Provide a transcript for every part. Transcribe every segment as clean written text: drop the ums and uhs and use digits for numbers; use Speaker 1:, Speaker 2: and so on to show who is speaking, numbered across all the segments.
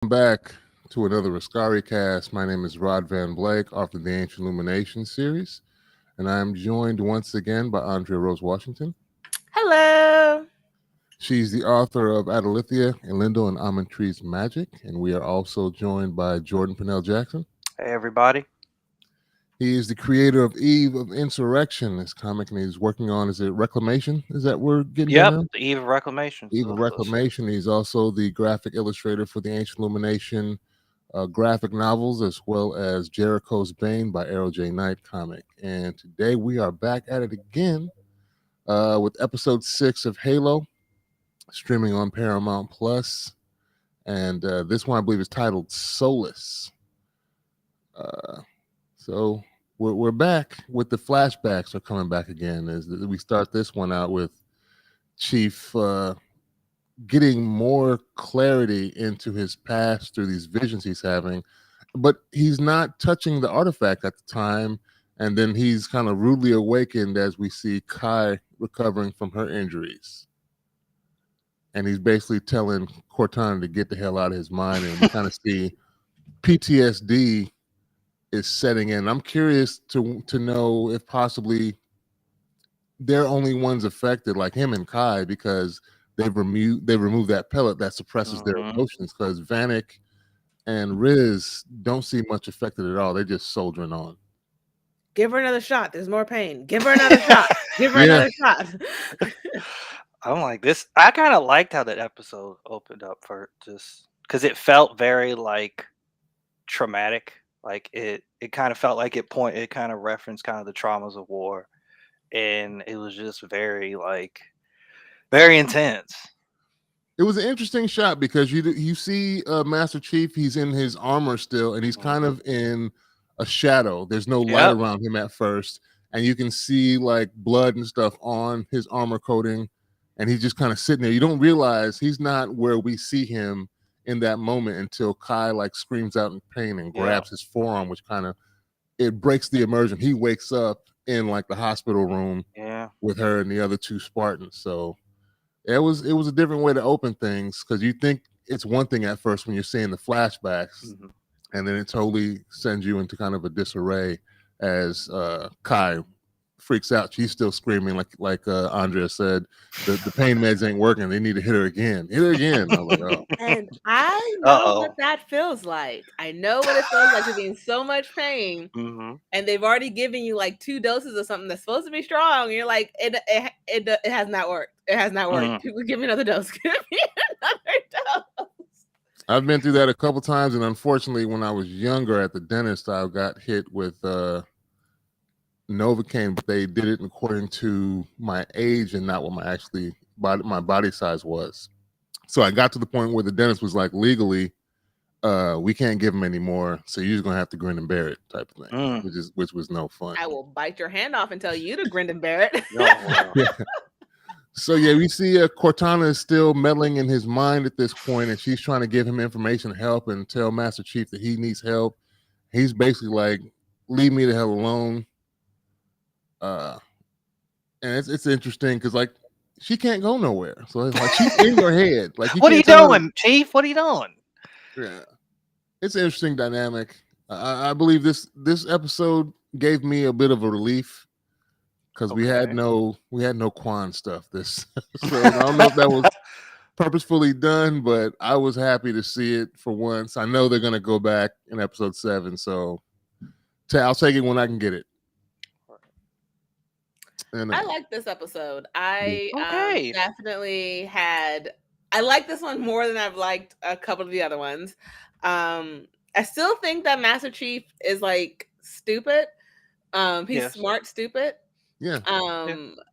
Speaker 1: Back to another Askari Cast. My name is Rod Van Blake, author of the Ancient Illumination series, and I am joined once again by Andrea Rose Washington.
Speaker 2: Hello.
Speaker 1: She's the author of Adalithia and Lindo and Almond Tree's Magic, and we are also joined by Jordan Purnell Jackson.
Speaker 3: Hey, everybody.
Speaker 1: He is the creator of Eve of Insurrection, this comic, and he's working on, is it Reclamation? Is that we're getting
Speaker 3: Yep,
Speaker 1: down?
Speaker 3: the Eve of Reclamation.
Speaker 1: Eve of Reclamation. He's also the graphic illustrator for the Ancient Illumination graphic novels, as well as Jericho's Bane by Arrow J. Knight comic. And today we are back at it again with episode 6 of Halo, streaming on Paramount Plus. And this one, I believe, is titled Solace. So we're back with the flashbacks are coming back again. As we start this one out with Chief getting more clarity into his past through these visions he's having, but he's not touching the artifact at the time. And then he's kind of rudely awakened as we see Kai recovering from her injuries. And he's basically telling Cortana to get the hell out of his mind. And we kind of see PTSD is setting in. I'm curious to know if possibly they're only ones affected, like him and Kai, because they've removed that pellet that suppresses their emotions, because Vanek and Riz don't seem much affected at all. They're just soldiering on.
Speaker 2: Give her another shot. There's more pain. Give her another shot. Give her another shot.
Speaker 3: I'm like this. I kind of liked how that episode opened up for just because it felt very like traumatic. Like it kind of felt like it kind of referenced kind of the traumas of war, and it was just very intense.
Speaker 1: It was an interesting shot because you see Master Chief. He's in his armor still, and he's kind of in a shadow. There's no light around him at first, and you can see like blood and stuff on his armor coating, and he's just kind of sitting there. You don't realize he's not where we see him in that moment until Kai like screams out in pain and grabs his forearm, which kind of it breaks the immersion. He wakes up in like the hospital room with her and the other two Spartans. So it was a different way to open things, because you think it's one thing at first when you're seeing the flashbacks, and then it totally sends you into kind of a disarray as Kai freaks out. She's still screaming like Andrea said, the pain meds ain't working. They need to hit her again. Hit her again. I was like, oh.
Speaker 2: And I know what that feels like. I know what it feels like to be in so much pain. And they've already given you like 2 doses of something that's supposed to be strong. And you're like, it has not worked. It has not worked. People, give me another dose. Give me another dose.
Speaker 1: I've been through that a couple times, and unfortunately, when I was younger at the dentist, I got hit with Novocaine, but they did it according to my age and not what my body size was. So I got to the point where the dentist was like, legally, we can't give him any more, so you're just gonna have to grin and bear it, type of thing, which was no fun.
Speaker 2: I will bite your hand off and tell you to grin and bear it.
Speaker 1: So we see Cortana is still meddling in his mind at this point, and she's trying to give him information, help, and tell Master Chief that he needs help. He's basically like, leave me the hell alone. And it's interesting because like she can't go nowhere, so it's like she's in your head. Like,
Speaker 3: what are you doing, Chief? What are you doing?
Speaker 1: Yeah, it's an interesting dynamic. I believe this episode gave me a bit of a relief, because we had no Quan stuff this episode. I don't know if that was purposefully done, but I was happy to see it for once. I know they're gonna go back in episode 7, so I'll take it when I can get it.
Speaker 2: And, I like this episode. I definitely had. I like this one more than I've liked a couple of the other ones. I still think that Master Chief is like stupid. He's smart, stupid.
Speaker 1: Yeah.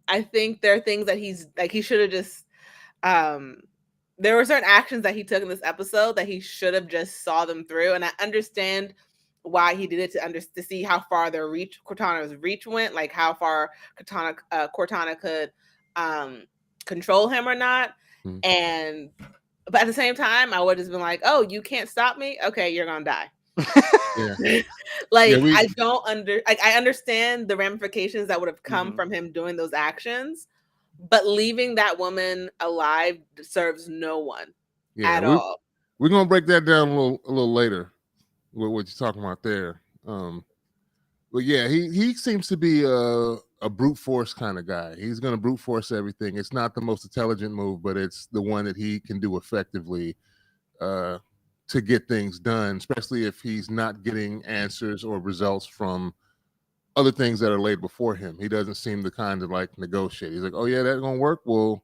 Speaker 2: I think there are things that he's like he should have just. There were certain actions that he took in this episode that he should have just saw them through, and I understand why he did it to see how far Cortana's reach went, like how far Cortana could control him or not. But at the same time, I would have been like, "Oh, you can't stop me? Okay, you're gonna die." I understand the ramifications that would have come from him doing those actions, but leaving that woman alive serves no one at all.
Speaker 1: We're gonna break that down a little later. What you're talking about there. But yeah, he seems to be a brute force kind of guy. He's gonna brute force everything. It's not the most intelligent move, but it's the one that he can do effectively to get things done, especially if he's not getting answers or results from other things that are laid before him. He doesn't seem to kind of like negotiate. He's like, oh yeah, that's gonna work. Well,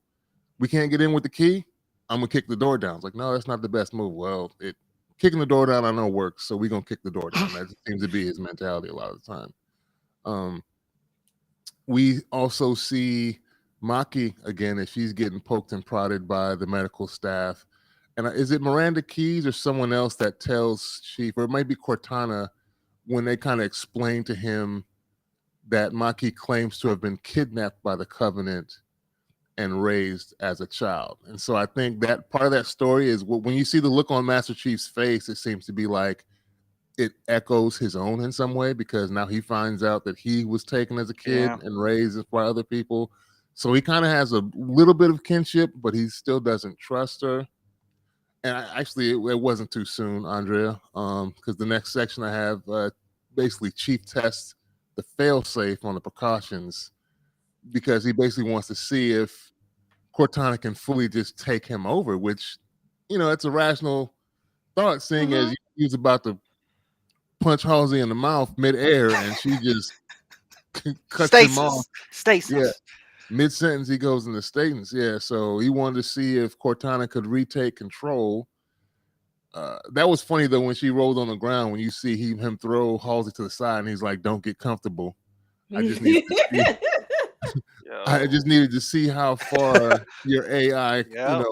Speaker 1: we can't get in with the key. I'm gonna kick the door down. It's like, no, that's not the best move. Well, kicking the door down I know works, so we're gonna kick the door down. That seems to be his mentality a lot of the time. We also see Maki again as she's getting poked and prodded by the medical staff. And is it Miranda Keys or someone else that tells Chief, or it might be Cortana, when they kind of explain to him that Maki claims to have been kidnapped by the Covenant and raised as a child. And so I think that part of that story is when you see the look on Master Chief's face, it seems to be like it echoes his own in some way, because now he finds out that he was taken as a kid and raised by other people. So he kind of has a little bit of kinship, but he still doesn't trust her. And actually, it wasn't too soon, Andrea, because the next section I have basically Chief tests the failsafe on the precautions, because he basically wants to see if Cortana can fully just take him over, which, it's a rational thought, seeing as he's about to punch Halsey in the mouth midair and she just cuts him off.
Speaker 3: Stasis.
Speaker 1: Yeah. Mid-sentence, he goes into stasis. Yeah, so he wanted to see if Cortana could retake control. That was funny, though, when she rolled on the ground, when you see him throw Halsey to the side, and he's like, don't get comfortable. I just needed to see how far your AI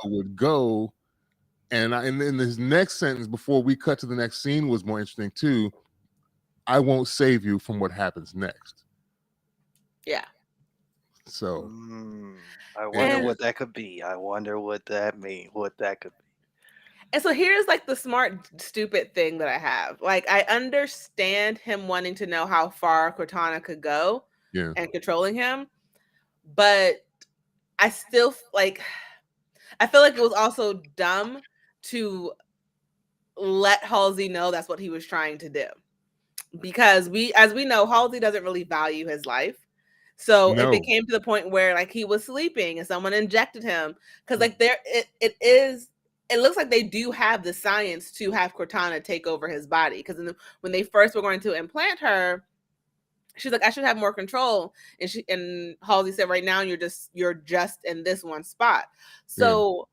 Speaker 1: would go. And in this next sentence, before we cut to the next scene, was more interesting, too. I won't save you from what happens next.
Speaker 2: Yeah.
Speaker 1: So
Speaker 3: I wonder what that could be. I wonder what that means. What that could be.
Speaker 2: And so here's like the smart, stupid thing that I have. Like, I understand him wanting to know how far Cortana could go and controlling him, but I still I feel like it was also dumb to let Halsey know that's what he was trying to do, because as we know, Halsey doesn't really value his life. So if it came to the point where like he was sleeping and someone injected him, because like it looks like they do have the science to have Cortana take over his body, because when they first were going to implant her, she's like, I should have more control, and Halsey said, right now you're just in this one spot. So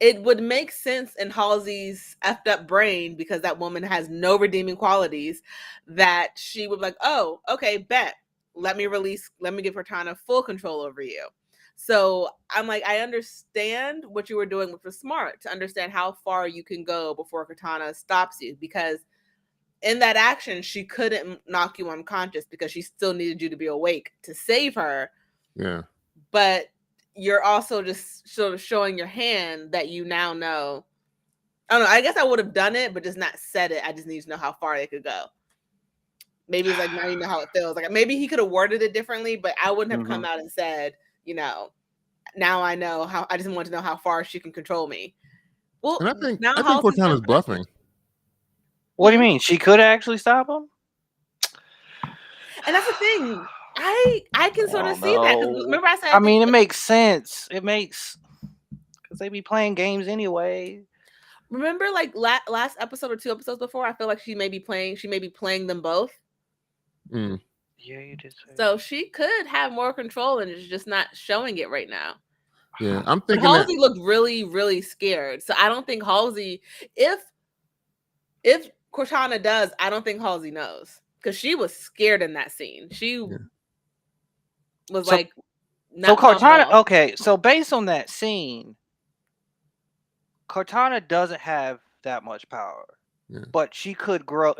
Speaker 2: it would make sense in Halsey's effed up brain, because that woman has no redeeming qualities, that she would be like, oh, okay, bet. Let me give Cortana full control over you. So I'm like, I understand what you were doing, which was smart, to understand how far you can go before Cortana stops you, because in that action, she couldn't knock you unconscious because she still needed you to be awake to save her.
Speaker 1: Yeah.
Speaker 2: But you're also just sort of showing your hand that you now know. I don't know. I guess I would have done it, but just not said it. I just need to know how far they could go. Maybe it's like, now you know how it feels. Like, maybe he could have worded it differently, but I wouldn't have come out and said, now I know how. I just want to know how far she can control me. Well,
Speaker 1: and I think Cortana's bluffing.
Speaker 3: What do you mean? She could actually stop him?
Speaker 2: And that's the thing. I can sort of see that. Remember I said,
Speaker 3: I mean, it makes sense. It makes, because they be playing games anyway.
Speaker 2: Remember, like last episode or 2 episodes before, I feel like she may be playing them both.
Speaker 3: Yeah, you did say.
Speaker 2: So she could have more control, and is just not showing it right now.
Speaker 1: Yeah, I'm thinking.
Speaker 2: But Halsey looked really, really scared. So I don't think Halsey, if Cortana does, I don't think Halsey knows, because she was scared in that scene. She was like,
Speaker 3: so Cortana. Okay, so based on that scene, Cortana doesn't have that much power, but she could grow.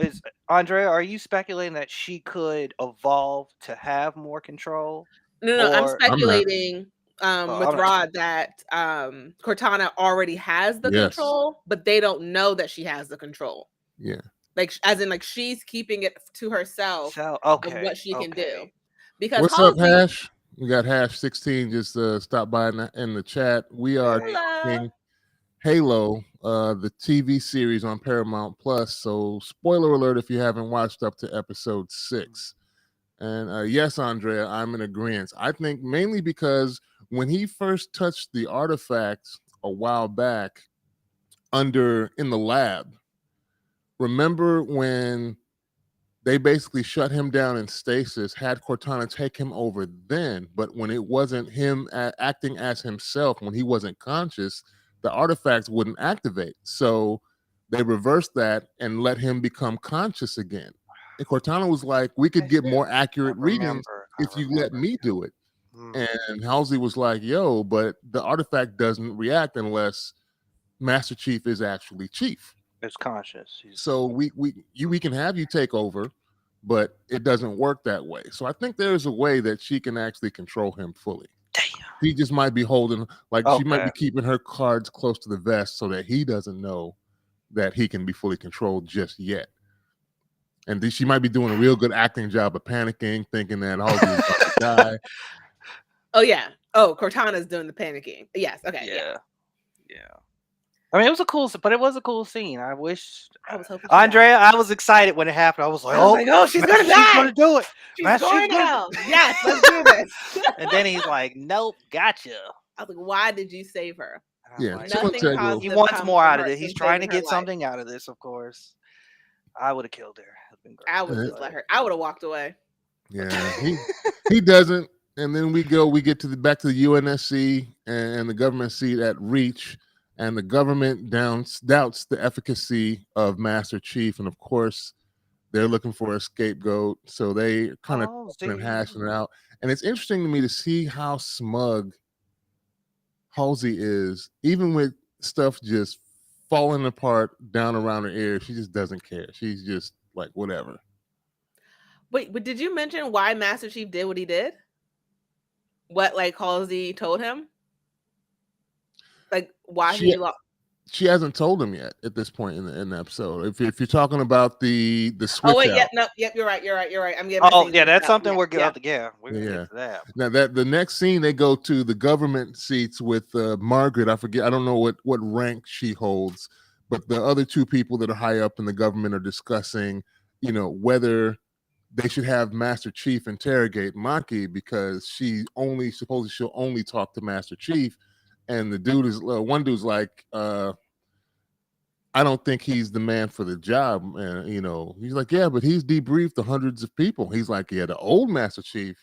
Speaker 3: Andrea, are you speculating that she could evolve to have more control?
Speaker 2: No, I'm speculating with Rod that Cortana already has the control, but they don't know that she has the control.
Speaker 1: Yeah.
Speaker 2: Like, as in, like, she's keeping it to herself of what she can do. Because
Speaker 1: what's up, Hash? We got Hash 16 just stopped by in the chat. We are talking Halo. the TV series on Paramount Plus. So, spoiler alert if you haven't watched up to episode 6. And yes, Andrea, I'm in agreement. I think mainly because when he first touched the artifact a while back in the lab, remember when they basically shut him down in stasis, had Cortana take him over then, but when it wasn't him acting as himself, when he wasn't conscious, the artifacts wouldn't activate. So they reversed that and let him become conscious again. And Cortana was like, we could get more accurate readings if you let me do it. And Halsey was like, yo, but the artifact doesn't react unless Master Chief is actually Chief.
Speaker 3: It's conscious.
Speaker 1: So we can have you take over, but it doesn't work that way. So I think there's a way that she can actually control him fully.
Speaker 3: Damn.
Speaker 1: He just might be holding, she might be keeping her cards close to the vest so that he doesn't know that he can be fully controlled just yet. And she might be doing a real good acting job of panicking, thinking that Halsey is about to die.
Speaker 2: Oh yeah. Oh, Cortana's doing the panicking. Yes. Okay.
Speaker 3: Yeah. I mean, it was a cool scene. I was
Speaker 2: hoping
Speaker 3: Andrea, I was excited when it happened. I was like,
Speaker 2: oh, she's gonna die.
Speaker 3: She's gonna do it.
Speaker 2: She's going now. Yes, let's do this.
Speaker 3: And then he's like, nope, gotcha.
Speaker 2: I was like, why did you save her?
Speaker 1: Yeah,
Speaker 3: like,
Speaker 2: nothing.
Speaker 3: He wants more out of this. He's trying to get something out of this, of course. I would have killed her. It'd been great.
Speaker 2: I would just let her. I would have walked away.
Speaker 1: Yeah, he doesn't. And then we get back to the UNSC and the government seat at Reach. And the government doubts the efficacy of Master Chief. And of course, they're looking for a scapegoat. So they kind of hashing it out. And it's interesting to me to see how smug Halsey is, even with stuff just falling apart down around her ear. She just doesn't care. She's just like, whatever.
Speaker 2: Wait, but did you mention why Master Chief did what he did? What Halsey told him? Why he lost?
Speaker 1: She hasn't told him yet at this point in the episode. If you're talking about the switch.
Speaker 2: Oh wait, you're right. I'm getting.
Speaker 3: That's something we're good. Yeah, we're gonna get to that.
Speaker 1: Now the next scene they go to the government seats with Margaret. I don't know what rank she holds, but the other two people that are high up in the government are discussing, whether they should have Master Chief interrogate Maki because she'll only talk to Master Chief. And the dude one dude's like, I don't think he's the man for the job. And, he's like, yeah, but he's debriefed the hundreds of people. He's like, yeah, the old Master Chief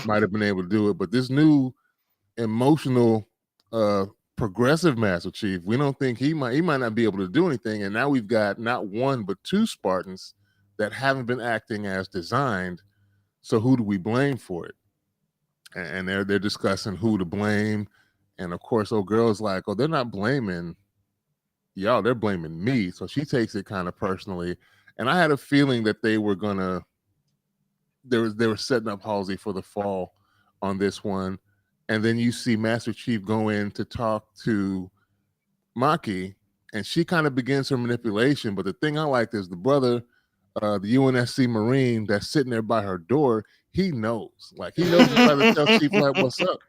Speaker 1: might have been able to do it. But this new emotional, progressive Master Chief, we don't think he might not be able to do anything. And now we've got not one, but two Spartans that haven't been acting as designed. So who do we blame for it? And they're discussing who to blame. And of course, old girl's like, oh, they're not blaming y'all, they're blaming me. So she takes it kind of personally. And I had a feeling that they were setting up Halsey for the fall on this one. And then you see Master Chief go in to talk to Maki, and she kind of begins her manipulation. But the thing I liked is the brother, the UNSC Marine that's sitting there by her door, he knows. He knows he's trying to tell Chief what's up.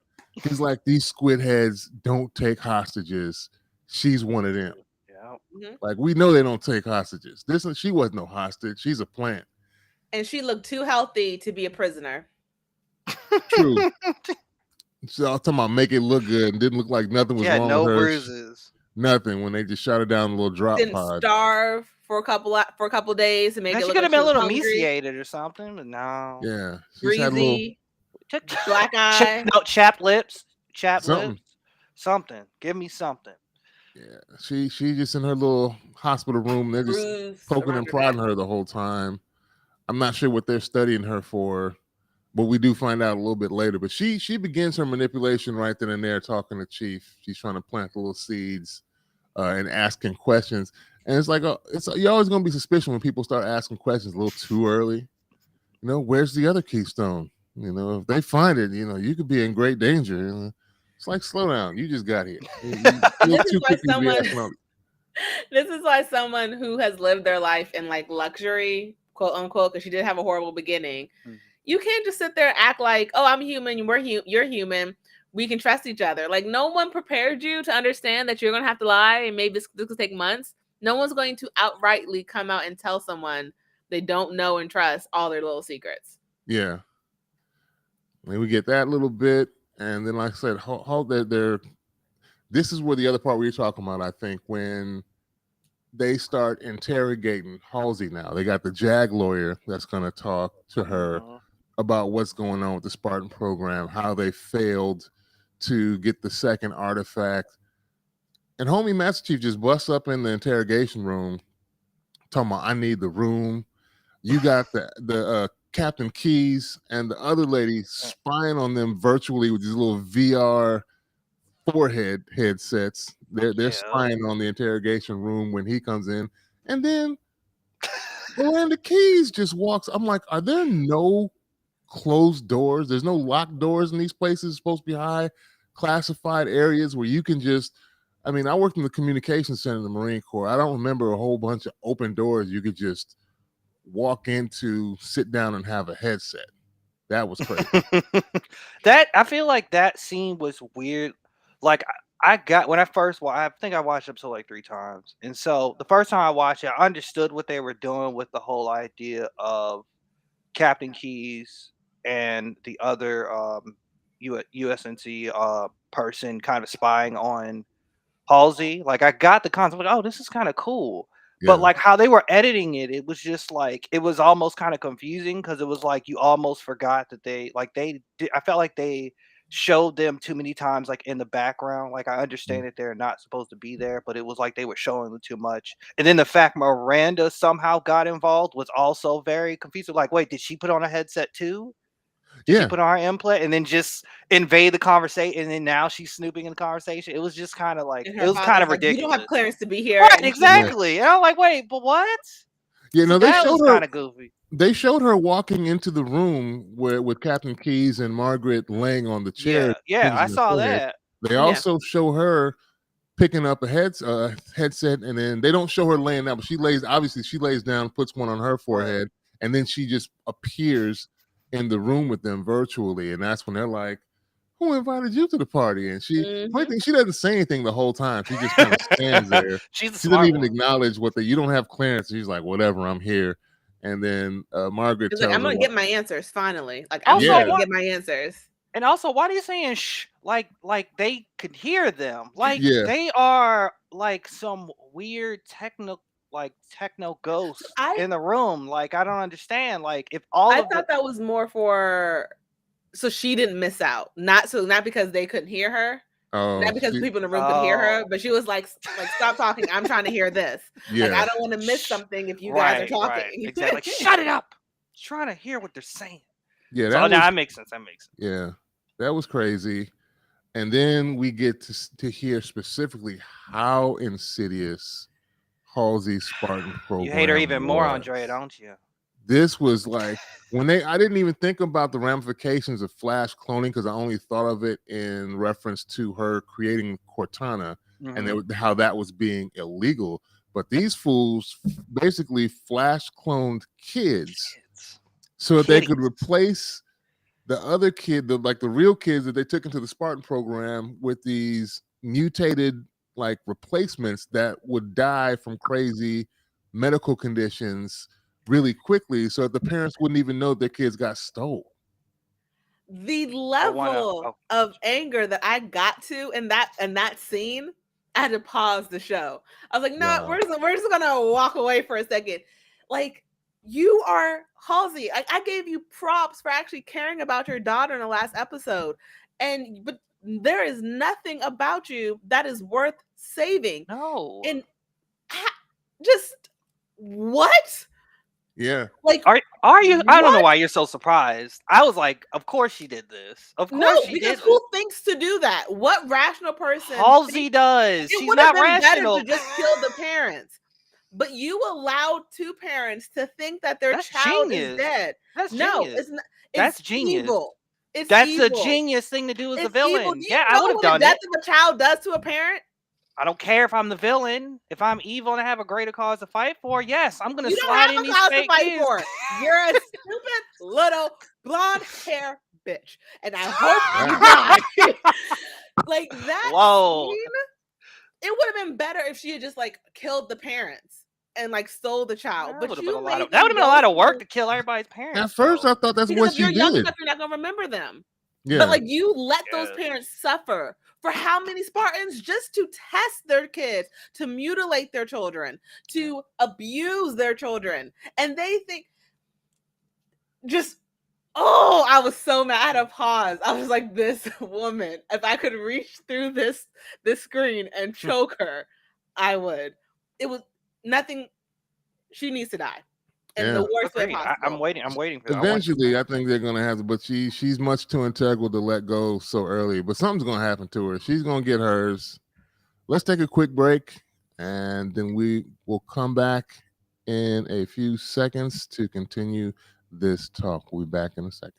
Speaker 1: He's like, these squid heads don't take hostages. She's one of them. Yeah. We know they don't take hostages. She wasn't no hostage. She's a plant.
Speaker 2: And she looked too healthy to be a prisoner.
Speaker 1: True. So I'm talking about make it look good and didn't look like nothing was wrong with her.
Speaker 3: Bruises.
Speaker 1: Nothing when they just shot her down a little drop
Speaker 2: didn't
Speaker 1: pod.
Speaker 2: Starve for a couple days and make it look
Speaker 3: like she could have been a little
Speaker 2: hungry.
Speaker 3: Emaciated or something, but no.
Speaker 1: Yeah.
Speaker 2: Greasy. Black eye.
Speaker 3: Chapped lips.
Speaker 1: Something.
Speaker 3: Something. Give me something.
Speaker 1: Yeah. She just in her little hospital room. They're just poking and prodding her the whole time. I'm not sure what they're studying her for, but we do find out a little bit later. But she begins her manipulation right then and there, talking to Chief. She's trying to plant the little seeds and asking questions. And it's like, you're always going to be suspicious when people start asking questions a little too early. Where's the other keystone? If they find it, you could be in great danger. It's like, slow down. You just got here.
Speaker 2: This is why someone who has lived their life in luxury, quote unquote, because she did have a horrible beginning. You can't just sit there and act like, oh, I'm human, you're human. we can trust each other. Like, no one prepared you to understand that you're going to have to lie, and maybe this could take months. No one's going to outrightly come out and tell someone they don't know and trust all their little secrets.
Speaker 1: Yeah. And we get that little bit, and then, like I said, this is where the other part we were talking about, I think, when they start interrogating Halsey now. They got the JAG lawyer that's going to talk to her about what's going on with the Spartan program, how they failed to get the second artifact. And homie Master Chief just busts up in the interrogation room talking about, I need the room. You got the Captain Keys and the other lady spying on them virtually with these little VR forehead headsets. They're spying on the interrogation room when he comes in. And then Miranda Keys just walks. I'm like, are there no closed doors? There's no locked doors in these places. It's supposed to be high classified areas where you can just, I mean, I worked in the communications center in the Marine Corps. I don't remember a whole bunch of open doors you could just walk into, sit down, and have a headset. That was crazy.
Speaker 3: I feel like that scene was weird. Like, I got, when I first watched, I think I watched episode like 3 times. And so the first time I watched it, I understood what they were doing with the whole idea of Captain Keys and the other USNC person kind of spying on Halsey. Like, I got the concept, like, oh, this is kind of cool. Yeah. But like how they were editing it, it was just like, it was almost kind of confusing, because it was like you almost forgot that I felt like they showed them too many times, like in the background. Like, I understand that they're not supposed to be there, but it was like they were showing them too much. And then the fact Miranda somehow got involved was also very confusing. Like, wait, did she put on a headset too? Did she put on her implant and then just invade the conversation? And then now she's snooping in the conversation. It was just kind of like, it was kind of ridiculous.
Speaker 2: You don't have clearance to be here.
Speaker 3: Right, exactly. And I'm like, wait, but what?
Speaker 1: Yeah, no, they showed her
Speaker 3: kind of goofy.
Speaker 1: They showed her walking into the room with Captain Keys and Margaret laying on the chair.
Speaker 3: Yeah, I saw that.
Speaker 1: They also show her picking up a headset, and then they don't show her laying down, but she lays down, puts one on her forehead, and then she just appears in the room with them virtually. And that's when they're like, who invited you to the party? And she doesn't say anything the whole time. She just kind of stands there. She doesn't even acknowledge you don't have clearance. She's like, whatever, I'm here. And then Margaret tells
Speaker 2: I'm gonna get my answers finally. Like, I'm gonna get my answers.
Speaker 3: And also, why are you saying shh? Like they could hear them. Like, they are like some weird techno ghosts in the room. Like, I don't understand. Like, if
Speaker 2: I thought that was more for so she didn't miss out. Not because they couldn't hear her. Not because people in the room could hear her, but she was like, stop talking. I'm trying to hear this.
Speaker 1: Yeah.
Speaker 2: Like, I don't want to miss something if you guys are talking.
Speaker 3: Right. Exactly. Like, shut it up. I'm trying to hear what they're saying.
Speaker 1: Yeah,
Speaker 3: that makes sense.
Speaker 1: Yeah, that was crazy. And then we get to hear specifically how insidious Halsey's Spartan program.
Speaker 3: You hate her even more, Andrea, don't you?
Speaker 1: This was like I didn't even think about the ramifications of Flash cloning, because I only thought of it in reference to her creating Cortana and how that was being illegal. But these fools basically Flash cloned kids so that they could replace the other kid, the real kids that they took into the Spartan program, with these mutated like replacements that would die from crazy medical conditions really quickly, so that the parents wouldn't even know their kids got stole.
Speaker 2: The level of anger that I got to in that scene, I had to pause the show. I was like, no, we're just gonna walk away for a second. Like, you are Halsey. I gave you props for actually caring about your daughter in the last episode, but there is nothing about you that is worth saving.
Speaker 3: No.
Speaker 2: And just what?
Speaker 1: Yeah.
Speaker 2: Like,
Speaker 3: are you? I don't know why you're so surprised. I was like, of course she did this. Of course she did.
Speaker 2: Who thinks to do that? What rational person?
Speaker 3: Halsey does. She's not rational.
Speaker 2: Better to just kill the parents. But you allowed 2 parents to think that their child is dead.
Speaker 3: That's genius.
Speaker 2: It's not.
Speaker 3: That's genius.
Speaker 2: Evil.
Speaker 3: That's a genius thing to do as a villain. Yeah, I would have done it.
Speaker 2: Death of a child does to a parent.
Speaker 3: I don't care if I'm the villain. If I'm evil and I have a greater cause to fight for, yes, I'm gonna slide in these fake kids.
Speaker 2: You're a stupid little blonde hair bitch, and I hope you die. Like that scene, it would have been better if she had just like killed the parents and like stole the child. But you made
Speaker 3: that would have been a lot of work to kill everybody's parents.
Speaker 1: At first, I thought that's what she did.
Speaker 2: Young enough, you're not gonna remember them.
Speaker 1: Yeah.
Speaker 2: But like you let those parents suffer for how many Spartans just to test their kids, to mutilate their children, to abuse their children, and they think just. Oh, I was so mad. I had a pause. I was like, this woman, if I could reach through this screen and choke her, I would. It was nothing. She needs to die. In the worst way possible.
Speaker 3: I'm waiting for that.
Speaker 1: Eventually, I think they're going to have to, but she's much too integral to let go so early. But something's going to happen to her. She's going to get hers. Let's take a quick break, and then we will come back in a few seconds to continue this talk. We'll be back in a second.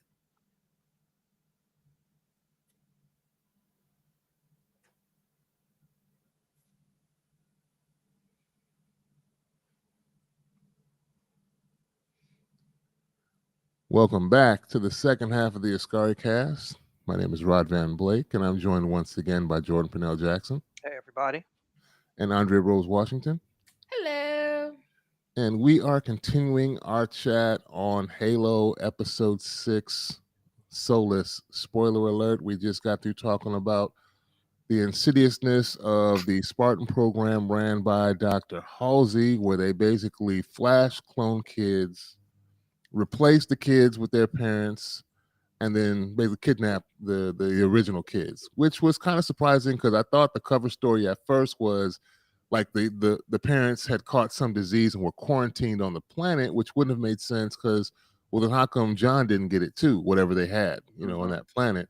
Speaker 1: Welcome back to the second half of the Askari Cast. My name is Rod Van Blake, and I'm joined once again by Jordan Purnell Jackson.
Speaker 3: Hey, everybody.
Speaker 1: And Andrea Rose Washington.
Speaker 2: Hello.
Speaker 1: And we are continuing our chat on Halo Episode 6, Solace. Spoiler alert, we just got through talking about the insidiousness of the Spartan program ran by Dr. Halsey, where they basically flash clone kids, replace the kids with their parents, and then basically kidnap the original kids, which was kind of surprising because I thought the cover story at first was like the parents had caught some disease and were quarantined on the planet, which wouldn't have made sense because, well, then how come John didn't get it too, whatever they had, on that planet?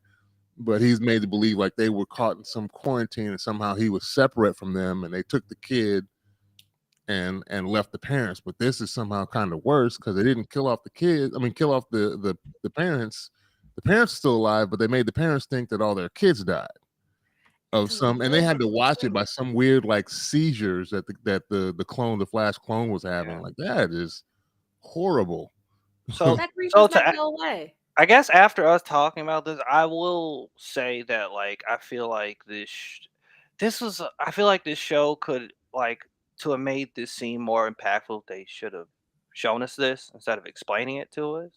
Speaker 1: But he's made to believe like they were caught in some quarantine and somehow he was separate from them and they took the kid and left the parents. But this is somehow kind of worse because they didn't kill off the kids. I mean, kill off the parents. The parents are still alive, but they made the parents think that all their kids died. And they had to watch it by some weird like seizures that the Flash clone was having. Like that is horrible.
Speaker 3: So
Speaker 2: go away.
Speaker 3: I guess after us talking about this, I will say that like I feel like this show could like to have made this scene more impactful. They should have shown us this instead of explaining it to us,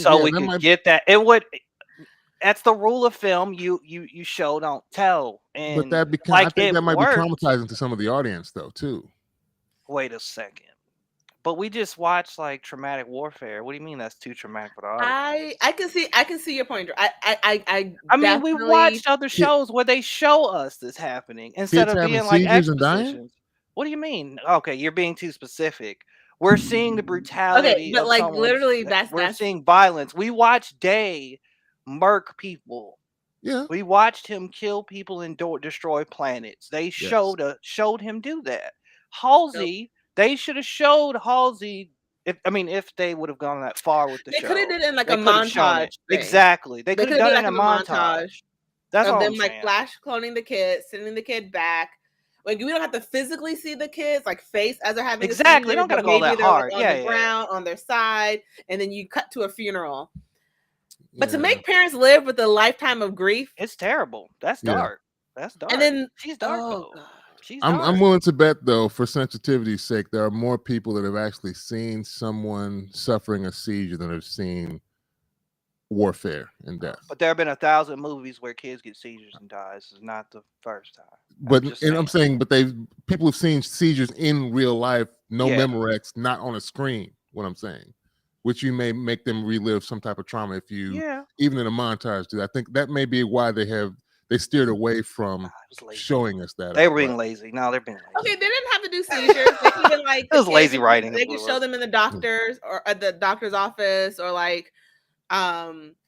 Speaker 3: so we could get that. It would. That's the rule of film. You show, don't tell. And
Speaker 1: but I think that might be traumatizing to some of the audience, though, too.
Speaker 3: Wait a second. But we just watched like traumatic warfare. What do you mean that's too traumatic for the audience?
Speaker 2: I can see your point. I
Speaker 3: mean, we watched other shows where they show us this happening instead of being like expositions. What do you mean? Okay, you're being too specific. We're seeing the brutality.
Speaker 2: Okay, but like literally,
Speaker 3: we're seeing violence. We watched Day murk people.
Speaker 1: Yeah,
Speaker 3: we watched him kill people and destroy planets. They showed him do that. Halsey, they should have showed Halsey. If they would have gone that far with the show,
Speaker 2: they could have did it in like a montage.
Speaker 3: Exactly, they could have done it in a montage. That's all
Speaker 2: them like flash cloning the kid, sending the kid back. Like we don't have to physically see the kids like face as they're having
Speaker 3: exactly. You don't gotta go that hard.
Speaker 2: Like, on the ground, on their side, and then you cut to a funeral. But to make parents live with a lifetime of grief,
Speaker 3: it's terrible. That's dark. That's dark.
Speaker 2: And then
Speaker 3: she's dark. Oh, she's
Speaker 1: dark. I'm willing to bet, though, for sensitivity's sake, there are more people that have actually seen someone suffering a seizure than have seen warfare and death.
Speaker 3: But there have been 1,000 movies where kids get seizures and die. This is not the first time.
Speaker 1: I'm saying people have seen seizures in real life, no Memorex, not on a screen. What I'm saying. Which you may make them relive some type of trauma if you, even in a montage, do. I think that may be why they steered away from showing us that.
Speaker 3: They were being lazy. No, they're being lazy.
Speaker 2: Okay, they didn't have to do seizures. They could have like
Speaker 3: it was lazy writing.
Speaker 2: They could show them in the doctor's or at the doctor's office or like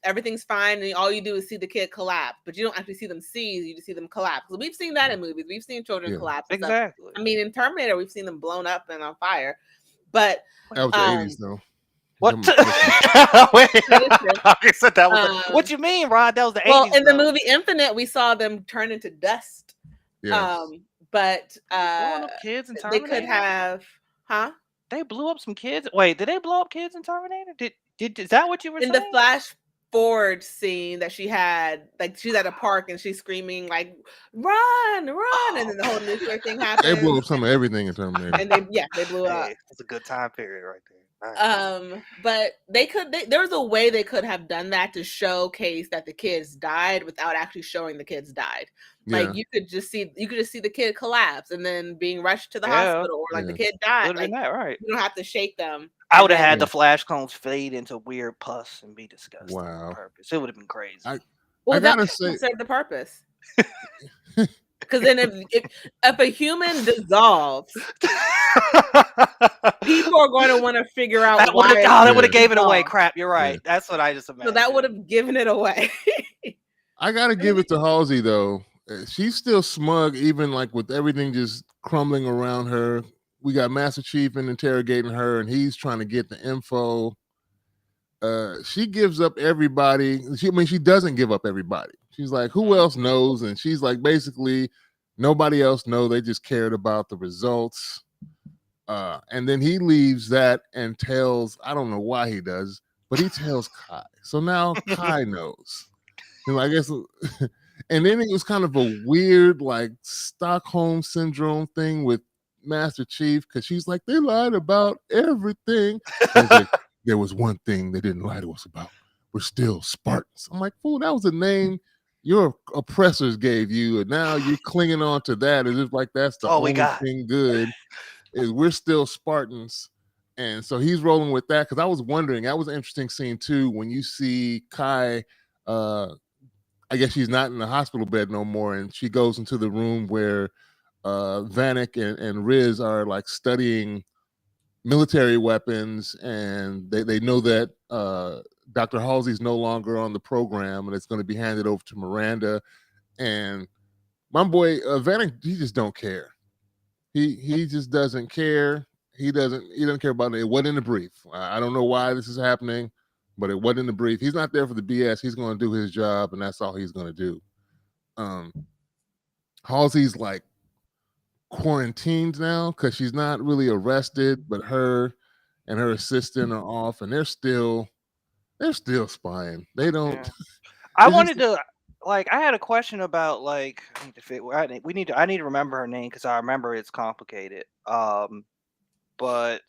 Speaker 2: everything's fine and all you do is see the kid collapse, but you don't actually see them seize. You just see them collapse. We've seen that in movies. We've seen children collapse.
Speaker 3: Exactly.
Speaker 2: I mean, in Terminator, we've seen them blown up and on fire. But
Speaker 1: that was the 80s, though.
Speaker 3: What? Said that was what you mean, Rod? That was the 80s.
Speaker 2: Well, in the movie Infinite, we saw them turn into dust.
Speaker 1: Yes.
Speaker 2: But
Speaker 3: blowing up kids in Terminator?
Speaker 2: They could have,
Speaker 3: They blew up some kids. Wait, did they blow up kids in Terminator? Is that what you were saying?
Speaker 2: In the Flash, forward scene that she had, like she's at a park and she's screaming like run, and then the whole nuclear thing happens.
Speaker 1: They blew up some of everything in Terminator.
Speaker 2: And they blew up.
Speaker 3: It's a good time period right there.
Speaker 2: Nice. But there was a way they could have done that to showcase that the kids died without actually showing the kids died. Like you could just see the kid collapse and then being rushed to the hospital, or like the kid died. Like
Speaker 3: that, right?
Speaker 2: You don't have to shake them.
Speaker 3: I would have had the flash cones fade into weird pus and be disgusting.
Speaker 1: Wow.
Speaker 3: On purpose. It would have been crazy.
Speaker 2: I gotta say, serve the purpose. Because then if a human dissolves, people are going to want to figure out why.
Speaker 3: That would have gave it away. Crap, you're right. Yeah. That's what I just imagined.
Speaker 2: So that would have given it away.
Speaker 1: I gotta give it to Halsey though. She's still smug, even like with everything just crumbling around her. We got Master Chief interrogating her, and he's trying to get the info. She gives up everybody. She doesn't give up everybody. She's like, who else knows? And she's like, basically, nobody else knows. They just cared about the results. And then he leaves that and tells, I don't know why he does, but he tells Kai. So now Kai knows. And I guess, and then it was kind of a weird, like, Stockholm syndrome thing with Master Chief, because she's like, they lied about everything. Like, there was one thing they didn't lie to us about. We're still Spartans. I'm like, fool, that was a name your oppressors gave you, and now you're clinging on to that as if like that's the only thing good. Is we're still Spartans. And so he's rolling with that, because I was wondering, that was an interesting scene too, when you see Kai, I guess she's not in the hospital bed no more, and she goes into the room where Vanek and Riz are like studying military weapons, and they know that Dr. Halsey's no longer on the program, and it's going to be handed over to Miranda. And my boy Vanek, he just don't care. He just doesn't care. He doesn't care about it. It wasn't in the brief. I don't know why this is happening, but it wasn't in the brief. He's not there for the BS. He's going to do his job, and that's all he's going to do. Halsey's like quarantined now because she's not really arrested, but her and her assistant are off, and they're still spying. They don't. Yeah.
Speaker 3: I had a question about like I need to remember her name because I remember it's complicated. But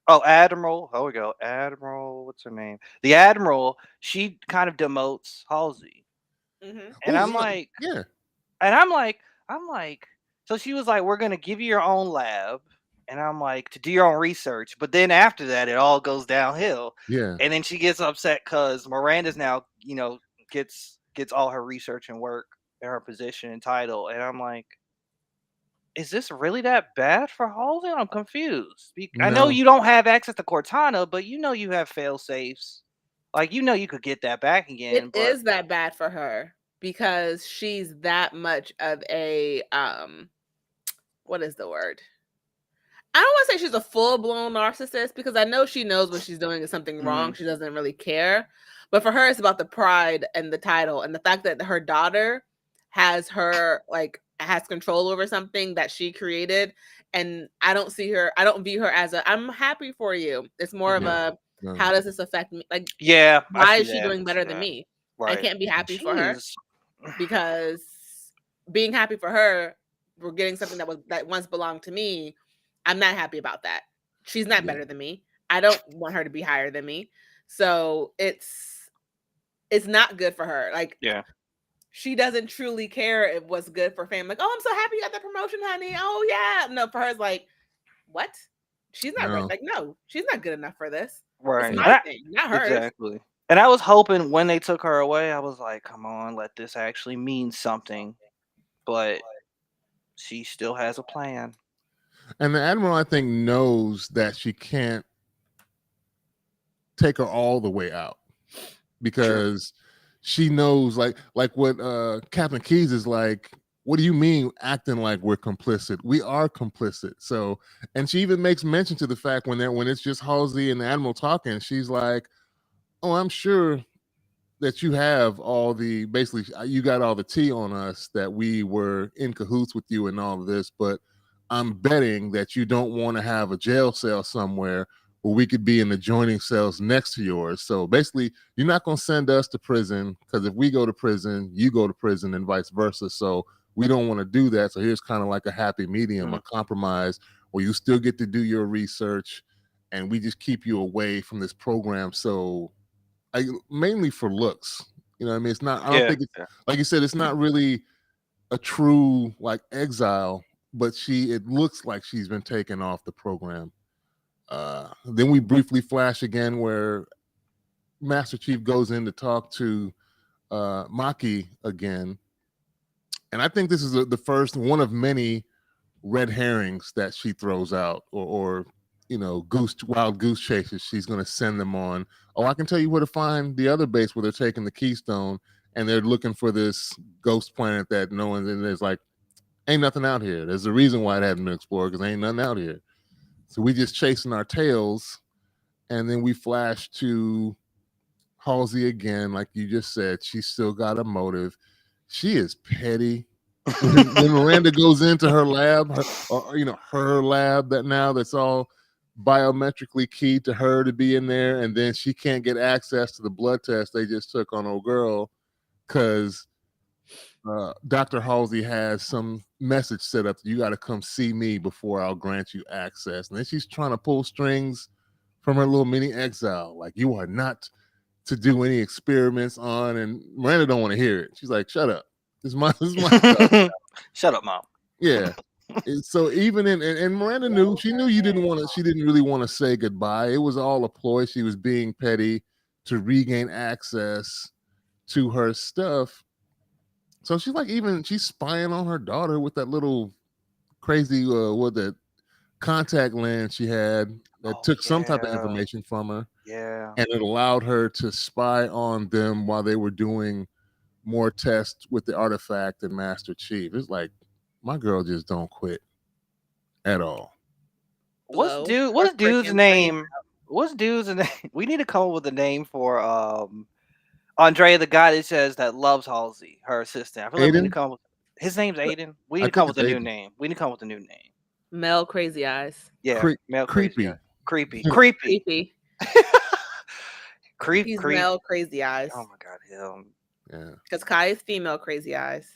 Speaker 3: Admiral. Oh, we go. Admiral. What's her name? The Admiral. She kind of demotes Halsey, and I'm like,
Speaker 1: yeah,
Speaker 3: and I'm like. So she was like, we're going to give you your own lab. And I'm like, to do your own research. But then after that, it all goes downhill.
Speaker 1: Yeah.
Speaker 3: And then she gets upset because Miranda's now, gets all her research and work in her position and title. And I'm like, is this really that bad for Halsey? I'm confused. No. I know you don't have access to Cortana, but you have fail safes. Like, you could get that back again.
Speaker 2: It is that bad for her because she's that much of a, what is the word? I don't want to say she's a full-blown narcissist because I know she knows what she's doing is something wrong. She doesn't really care. But for her, it's about the pride and the title and the fact that her daughter has control over something that she created. And I don't view her as I'm happy for you. It's more of a, how does this affect me? Like, why is she doing better than me? Right. I can't be happy for her because being happy for her, we're getting something that once belonged to me. I'm not happy about that. She's not better than me. I don't want her to be higher than me. So it's not good for her. Like, she doesn't truly care if what's good for fame. Like, oh, I'm so happy you got the promotion, honey. Oh yeah. No, for her, it's like, what? She's not right. Like, no, she's not good enough for this.
Speaker 3: Right.
Speaker 2: It's my thing, not hers.
Speaker 3: Exactly. And I was hoping when they took her away, I was like, come on, let this actually mean something. But she still has a plan.
Speaker 1: And the Admiral, I think, knows that she can't take her all the way out because she knows, like what Captain Keyes is like, what do you mean acting like we're complicit? We are complicit. So, and she even makes mention to the fact when it's just Halsey and the Admiral talking, she's like, oh, I'm sure that you have basically you got all the tea on us that we were in cahoots with you and all of this, but I'm betting that you don't want to have a jail cell somewhere where we could be in adjoining cells next to yours. So basically, you're not going to send us to prison, because if we go to prison, you go to prison, and vice versa. So we don't want to do that. So here's kind of like a happy medium, a compromise, where you still get to do your research, and we just keep you away from this program. So mainly for looks, you know what I mean? It's not, I don't think it's, like you said, it's not really a true like exile, but it looks like she's been taken off the program. Then we briefly flash again where Master Chief goes in to talk to Maki again. And I think this is the first one of many red herrings that she throws out, or you know, wild goose chases she's going to send them on. Oh, I can tell you where to find the other base where they're taking the Keystone, and they're looking for this ghost planet that no one's in. There's like, ain't nothing out here. There's a reason why it hasn't been explored, because ain't nothing out here. So we just chasing our tails, and then we flash to Halsey again. Like you just said, she's still got a motive. She is petty. When Miranda goes into her lab, her lab that's all biometrically keyed to her to be in there, and then she can't get access to the blood test they just took on old girl because Dr. Halsey has some message set up that you got to come see me before I'll grant you access. And then she's trying to pull strings from her little mini exile, like, you are not to do any experiments on, and Miranda don't want to hear it. She's like, shut up. This is my stuff.
Speaker 3: Shut up, Mom.
Speaker 1: Yeah. So even and Miranda knew, she didn't really want to say goodbye. It was all a ploy. She was being petty to regain access to her stuff. So she's like, she's spying on her daughter with that little crazy that contact lens she had that took some type of information from her.
Speaker 3: Yeah.
Speaker 1: And it allowed her to spy on them while they were doing more tests with the artifact and Master Chief. It's like, my girl just don't quit at all.
Speaker 3: What's dude's name? We need to come up with a name for Andrea, the guy that says that loves Halsey, her assistant. I feel like we need to come up with, his name's Aiden. We need to come up with a new name.
Speaker 2: Mel Crazy Eyes.
Speaker 3: Yeah, Mel
Speaker 1: creepy.
Speaker 3: Creepy.
Speaker 2: He's Mel Crazy Eyes.
Speaker 3: Oh my god, him.
Speaker 1: Yeah.
Speaker 2: Because Kai is female Crazy Eyes.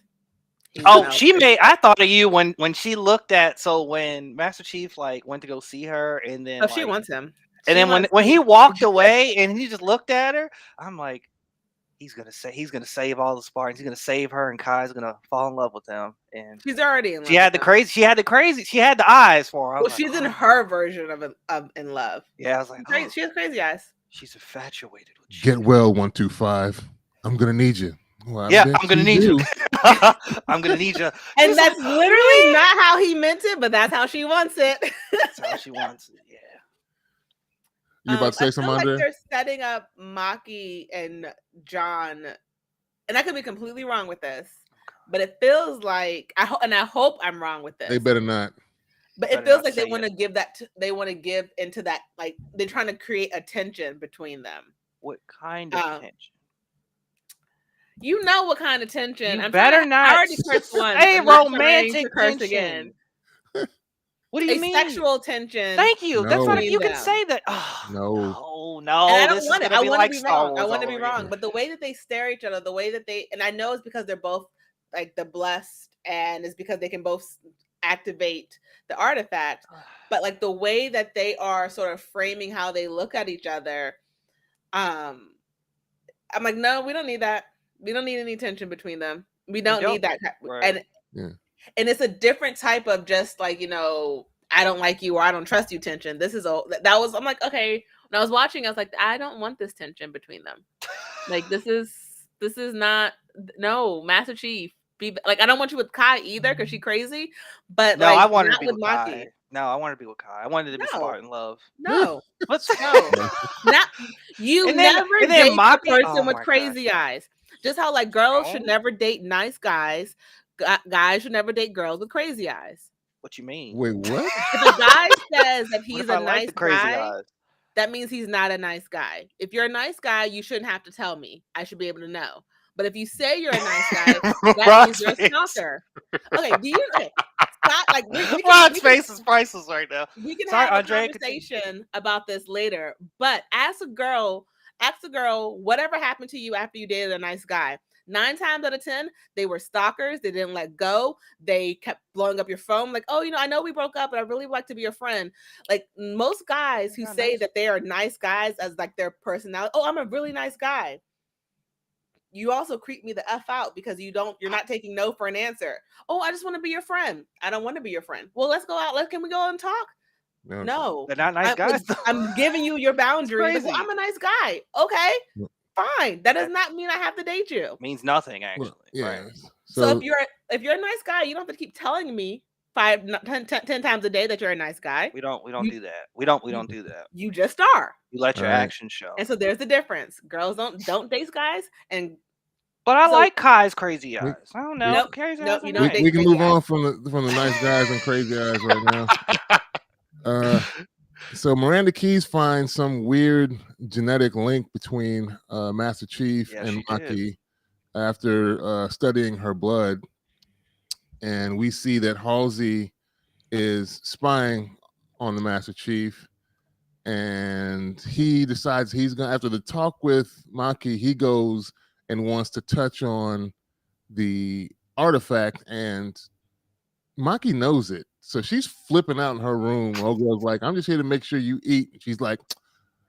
Speaker 3: I thought of you when she looked at, so when Master Chief like went to go see her, and then
Speaker 2: she wants him.
Speaker 3: And then when he walked away and he just looked at her, I'm like, he's gonna save all the Spartans. He's gonna save her, and Kai's gonna fall in love with him. And
Speaker 2: she's already in love.
Speaker 3: She had the eyes for her.
Speaker 2: Well, she's in her version of in love.
Speaker 3: Yeah, I was like,
Speaker 2: she has crazy eyes.
Speaker 3: She's infatuated with you.
Speaker 1: Get well, 125. I'm gonna need you. Well,
Speaker 3: I'm gonna need you. I'm gonna need you.
Speaker 2: And that's literally not how he meant it, but that's how she wants it.
Speaker 3: That's how she wants it. Yeah.
Speaker 1: You about to say something, Andrea?
Speaker 2: Like they're setting up Maki and John, and I could be completely wrong with this, but it feels like I hope I'm wrong with this.
Speaker 1: They better not.
Speaker 2: But it feels like they want to give that. They want to give into that. Like they're trying to create a tension between them.
Speaker 3: What kind of tension?
Speaker 2: You know what kind of tension?
Speaker 3: You better not.
Speaker 2: I already cursed once.
Speaker 3: A romantic tension.
Speaker 2: Again.
Speaker 3: What do you mean?
Speaker 2: Sexual tension.
Speaker 3: Thank you.
Speaker 1: No.
Speaker 3: That's what you can say that.
Speaker 1: Oh,
Speaker 3: no.
Speaker 2: I don't want it. I want to be wrong. I want to be wrong. But the way that they stare at each other, the way that and I know it's because they're both like the blessed, and it's because they can both activate the artifact. But like the way that they are sort of framing how they look at each other, I'm like, no, we don't need that. We don't need any tension between them. We don't need that.
Speaker 3: Right.
Speaker 2: And it's a different type of just like, I don't like you or I don't trust you tension. This is I'm like, okay. When I was watching, I was like, I don't want this tension between them. Like, this is not, no, Master Chief. I don't want you with Kai either because she's crazy. But
Speaker 3: no,
Speaker 2: like,
Speaker 3: I wanted to be
Speaker 2: with
Speaker 3: with
Speaker 2: Maki.
Speaker 3: Kai. No, I wanted to be with Kai. I wanted to be Spartan love.
Speaker 2: No.
Speaker 3: Let's
Speaker 2: no. Not you
Speaker 3: and then
Speaker 2: date
Speaker 3: Maki,
Speaker 2: a person with crazy eyes. Just how like girls should never date nice guys. Guys should never date girls with crazy eyes.
Speaker 3: What you mean?
Speaker 1: Wait, what?
Speaker 2: If a guy says that he's a nice guy,
Speaker 3: eyes?
Speaker 2: That means he's not a nice guy. If you're a nice guy, you shouldn't have to tell me. I should be able to know. But if you say you're a nice guy, that means you're a stalker. Okay, stop. Like
Speaker 3: Ron's face is priceless right now.
Speaker 2: We can
Speaker 3: Sorry,
Speaker 2: have a
Speaker 3: Andrea,
Speaker 2: conversation about this later. But ask a girl, whatever happened to you after you dated a nice guy. 9 times out of 10, they were stalkers. They didn't let go. They kept blowing up your phone. Like, oh, I know we broke up, but I really would like to be your friend. Like most guys who say that they are nice guys as like their personality. Oh, I'm a really nice guy. You also creep me the F out because you're not taking no for an answer. Oh, I just want to be your friend. I don't want to be your friend. Well, let's go out. Can we go and talk? No.
Speaker 3: They're not nice guys.
Speaker 2: I'm giving you your boundaries. Like, well, I'm a nice guy. Okay, fine. That does not mean I have to date you.
Speaker 3: It means nothing, actually.
Speaker 1: Well, yeah.
Speaker 3: Right.
Speaker 2: So if you're a nice guy, you don't have to keep telling me 10 times a day that you're a nice guy.
Speaker 3: We don't do that. We don't do that.
Speaker 2: You just are.
Speaker 3: You let your actions show.
Speaker 2: And so there's the difference. Girls don't date guys,
Speaker 3: but I like Kai's crazy eyes. I don't know.
Speaker 2: Nope,
Speaker 3: crazy
Speaker 2: nope,
Speaker 3: eyes.
Speaker 2: you don't
Speaker 1: we can move on from the nice guys and crazy eyes right now. So Miranda Keyes finds some weird genetic link between Master Chief and Maki after studying her blood, and we see that Halsey is spying on the Master Chief, and he decides he's gonna, after the talk with Maki, he goes and wants to touch on the artifact, and Maki knows it. So she's flipping out in her room. Ogo's like, I'm just here to make sure you eat. She's like,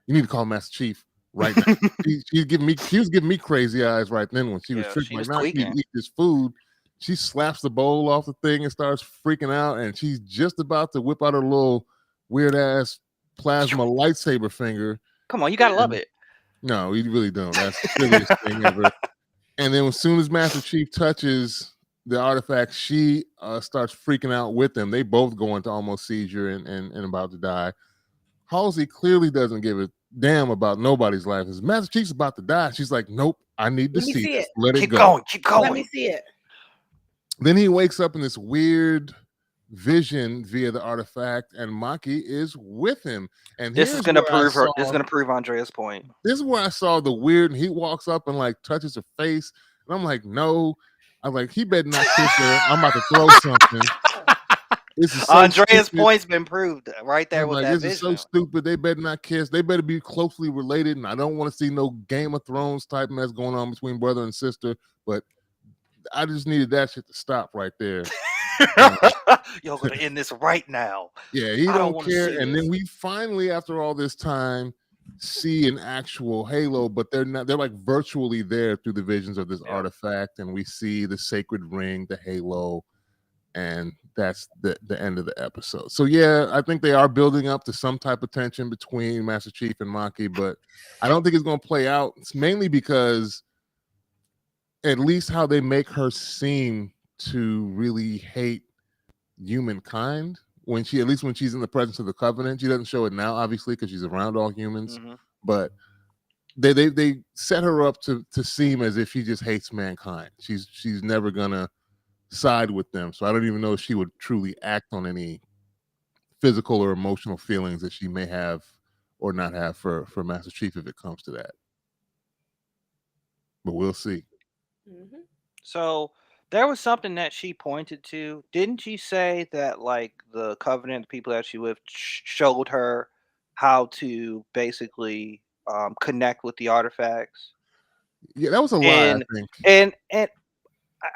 Speaker 1: you need to call Master Chief right now. she was giving me crazy eyes right then when she was tricked. Like, now you need to eat this food. She slaps the bowl off the thing and starts freaking out, and she's just about to whip out her little weird ass plasma lightsaber finger.
Speaker 3: Come on, you gotta love it.
Speaker 1: No, you really don't. That's the silliest thing ever. And then as soon as Master Chief touches the artifact, she starts freaking out with them. They both go into almost seizure and about to die. Halsey clearly doesn't give a damn about nobody's life. As Master Chief's about to die, she's like, nope, I need to see it. Let it go.
Speaker 3: Keep going.
Speaker 2: Let me see it.
Speaker 1: Then he wakes up in this weird vision via the artifact, and Maki is with him. And
Speaker 3: this is going to prove her. This is going to prove Andrea's point.
Speaker 1: This is where I saw the weird. And he walks up and like touches her face, and I'm like, no. I'm like, he better not kiss her. I'm about to throw something. This is so
Speaker 3: Andrea's point's been proved right there with that
Speaker 1: this vision. Is so stupid. They better not kiss. They better be closely related, and I don't want to see no Game of Thrones type mess going on between brother and sister. But I just needed that shit to stop right there.
Speaker 3: You're gonna end this right now.
Speaker 1: Yeah, he don't care. And then we finally, after all this time, see an actual Halo, but they're not. They're like virtually there through the visions of this artifact, and we see the sacred ring, the Halo, and that's the end of the episode. So yeah, I think they are building up to some type of tension between Master Chief and Maki, but I don't think it's going to play out. It's mainly because at least how they make her seem to really hate humankind when she's in the presence of the Covenant. She doesn't show it now, obviously, because she's around all humans. Mm-hmm. But they set her up to seem as if she just hates mankind. She's never gonna side with them. So I don't even know if she would truly act on any physical or emotional feelings that she may have or not have for Master Chief if it comes to that. But we'll see.
Speaker 2: Mm-hmm.
Speaker 3: So there was something that she pointed to. Didn't she say that like the Covenant, the people that she with, showed her how to basically connect with the artifacts?
Speaker 1: Yeah, that was a lie, I think.
Speaker 3: And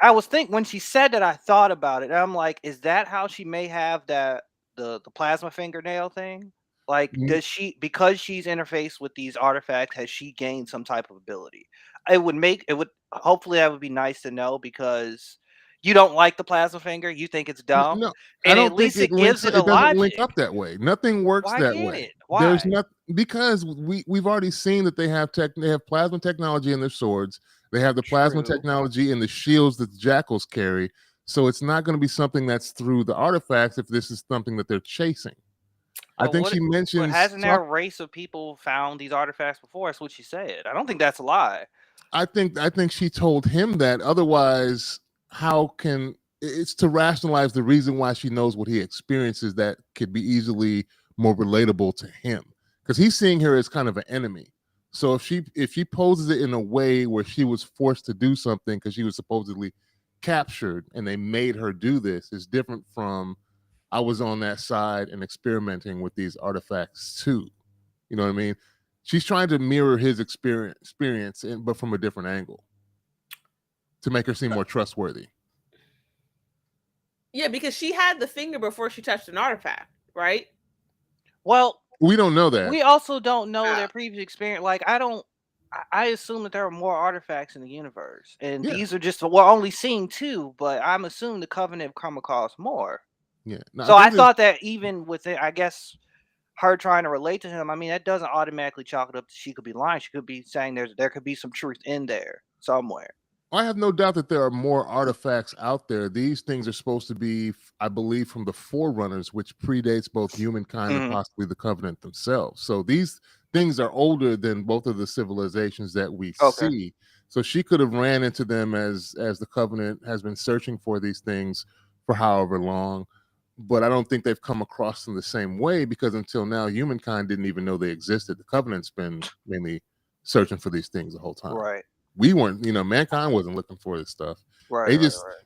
Speaker 3: I was thinking when she said that, I thought about it. And I'm like, is that how she may have that the plasma fingernail thing? Like, does she, because she's interfaced with these artifacts, has she gained some type of ability? Hopefully that would be nice to know, because you don't like the plasma finger, you think it's dumb.
Speaker 1: No,
Speaker 3: and at least it gives it a logic. It doesn't link
Speaker 1: up that way. Nothing works that way.
Speaker 3: Why?
Speaker 1: There's not, because we've already seen that they have plasma technology in their swords. They have the plasma technology in the shields that the Jackals carry. So it's not going to be something that's through the artifacts if this is something that they're chasing. I think she mentioned.
Speaker 3: But hasn't there a race of people found these artifacts before? That's what she said. I don't think that's a lie.
Speaker 1: I think she told him that. Otherwise, how can it's to rationalize the reason why she knows what he experiences that could be easily more relatable to him, because he's seeing her as kind of an enemy. So if she poses it in a way where she was forced to do something because she was supposedly captured and they made her do this is different from I was on that side and experimenting with these artifacts too. You know what I mean? She's trying to mirror his experience, but from a different angle to make her seem more trustworthy.
Speaker 2: Yeah, because she had the finger before she touched an artifact, right?
Speaker 3: Well,
Speaker 1: we don't know that.
Speaker 3: We also don't know their previous experience. Like, I assume that there are more artifacts in the universe, and these are just we're only seeing 2, but I'm assuming the Covenant come across more.
Speaker 1: Yeah.
Speaker 3: No, so I thought that even with it, I guess her trying to relate to him, I mean, that doesn't automatically chalk it up to she could be lying. She could be saying there could be some truth in there somewhere.
Speaker 1: I have no doubt that there are more artifacts out there. These things are supposed to be, I believe, from the Forerunners, which predates both humankind and possibly the Covenant themselves. So these things are older than both of the civilizations that we see. So she could have ran into them as the Covenant has been searching for these things for however long. But I don't think they've come across them the same way, because until now, humankind didn't even know they existed. The Covenant's been mainly searching for these things the whole time.
Speaker 3: Right.
Speaker 1: We weren't, mankind wasn't looking for this stuff.
Speaker 3: Right.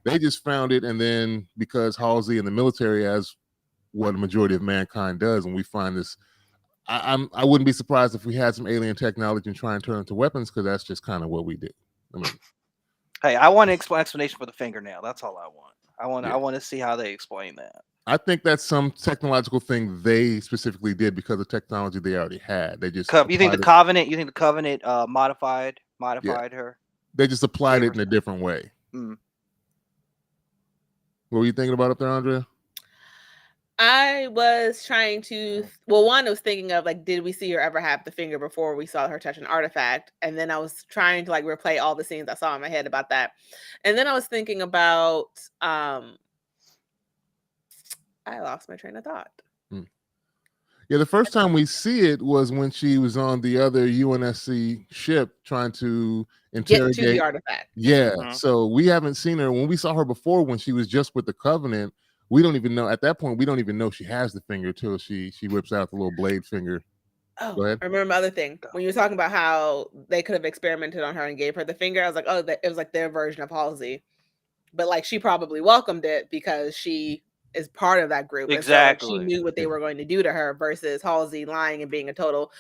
Speaker 1: They just found it, and then because Halsey and the military, as what a majority of mankind does, when we find this, I wouldn't be surprised if we had some alien technology and try and turn it into weapons, because that's just kind of what we do. I mean,
Speaker 3: hey, I want an explanation for the fingernail. That's all I want. I want to see how they explain that.
Speaker 1: I think that's some technological thing they specifically did because of technology they already had. They just
Speaker 3: you think the Covenant? You think the Covenant modified her?
Speaker 1: They just applied it in a different way. What were you thinking about up there, Andrea?
Speaker 2: I was trying to, one, I was thinking of like, did we see her ever have the finger before we saw her touch an artifact? And then I was trying to like replay all the scenes I saw in my head about that. And then I was thinking about, I lost my train of thought.
Speaker 1: Yeah, the first time we see it was when she was on the other UNSC ship trying to interrogate.
Speaker 2: Get to the artifact.
Speaker 1: Yeah, so we haven't seen her. When we saw her before, when she was just with the Covenant, we don't even know, at that point, we don't even know she has the finger till she whips out the little blade finger.
Speaker 2: Oh, I remember my other thing. When you were talking about how they could have experimented on her and gave her the finger, I was like, oh, it was like their version of Halsey. But like she probably welcomed it because she is part of that group.
Speaker 3: Exactly.
Speaker 2: And so she knew what they were going to do to her versus Halsey lying and being a total.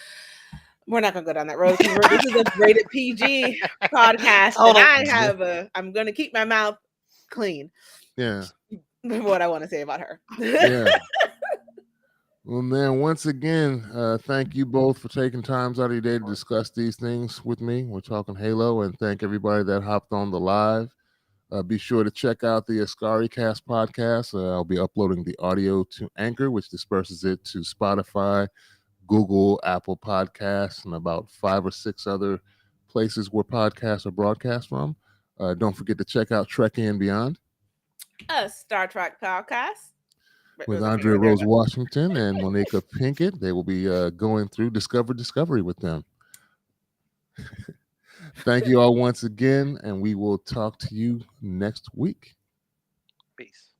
Speaker 2: We're not going to go down that road. This is a rated PG podcast. And I'm going to keep my mouth clean.
Speaker 1: Yeah.
Speaker 2: What I want to say about her.
Speaker 1: Yeah. Well, man, once again, thank you both for taking times out of your day to discuss these things with me. We're talking Halo, and thank everybody that hopped on the live. Be sure to check out the Askari Cast podcast. I'll be uploading the audio to Anchor, which disperses it to Spotify, Google, Apple Podcasts, and about 5 or 6 other places where podcasts are broadcast from. Don't forget to check out Trek and Beyond.
Speaker 2: A Star Trek podcast.
Speaker 1: With Andrea Rose Washington and Monica Pinkett. They will be going through Discovery with them. Thank you all once again, and we will talk to you next week.
Speaker 3: Peace.